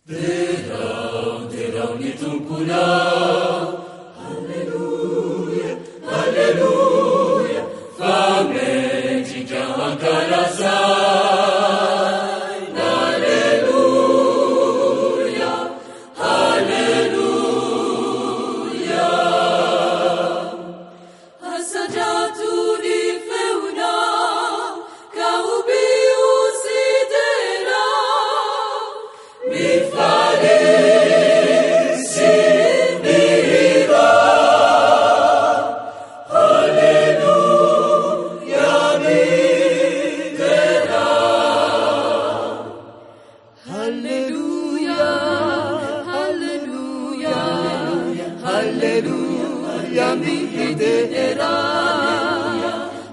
Terau ni tumpulao, Alleluia, Alleluia, fame jika wakarasai, Alleluia, Alleluia. Asajatu di feuna, kaubi usidera, mi fare. Alleluia, mi idera.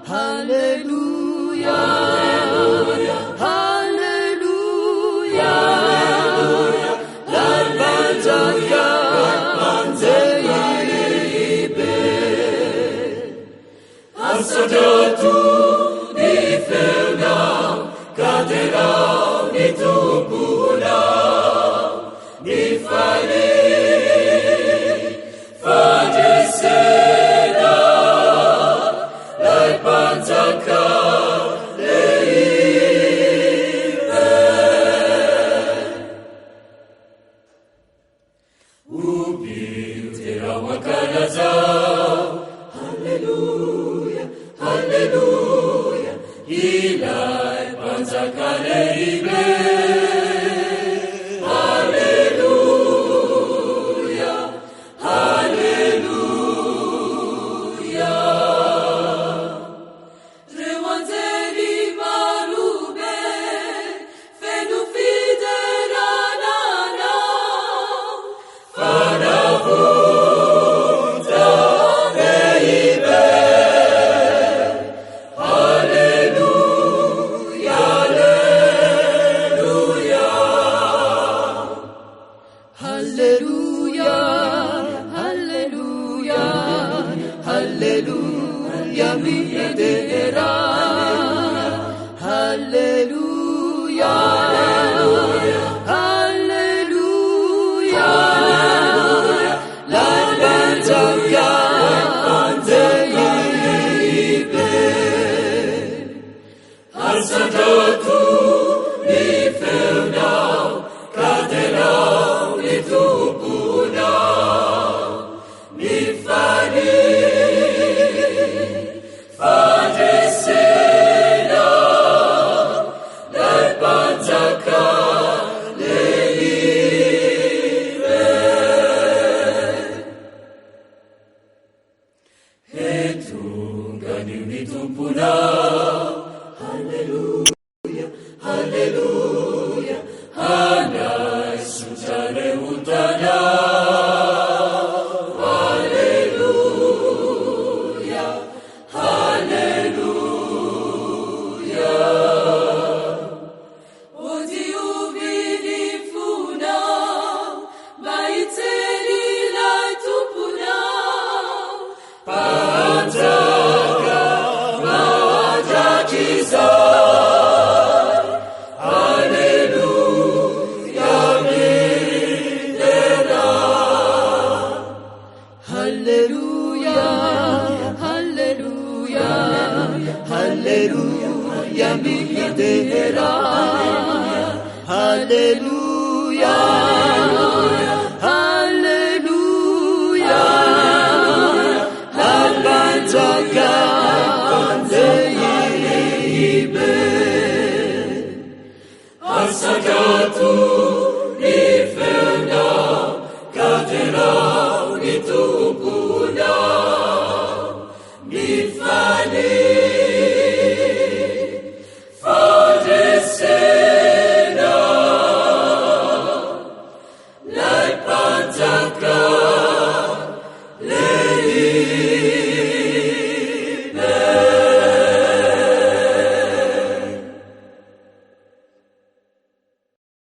Alleluia, Alleluia, l'albanzaka panzeibe. Assaggiato di feuna, cadera di tupula, di fare. Fadesera, lai panzaka leibe. Ubil terau wakalazau, Alleluia, Alleluia, ilai panzaka leibe. Alleluia, mi idera. Alleluia, Alleluia, l'albanzaka panzeibe. Assaggiato mi feunau, caderau mi tupunau, mi fare. Fadesera, lai panzaka leibe. Etungani unitupunau, Alleluia, Alleluia, anai suciare untanau. Alleluia, mi idera. Alleluia, Alleluia, l'albanzaka panzeibe. Assaggiato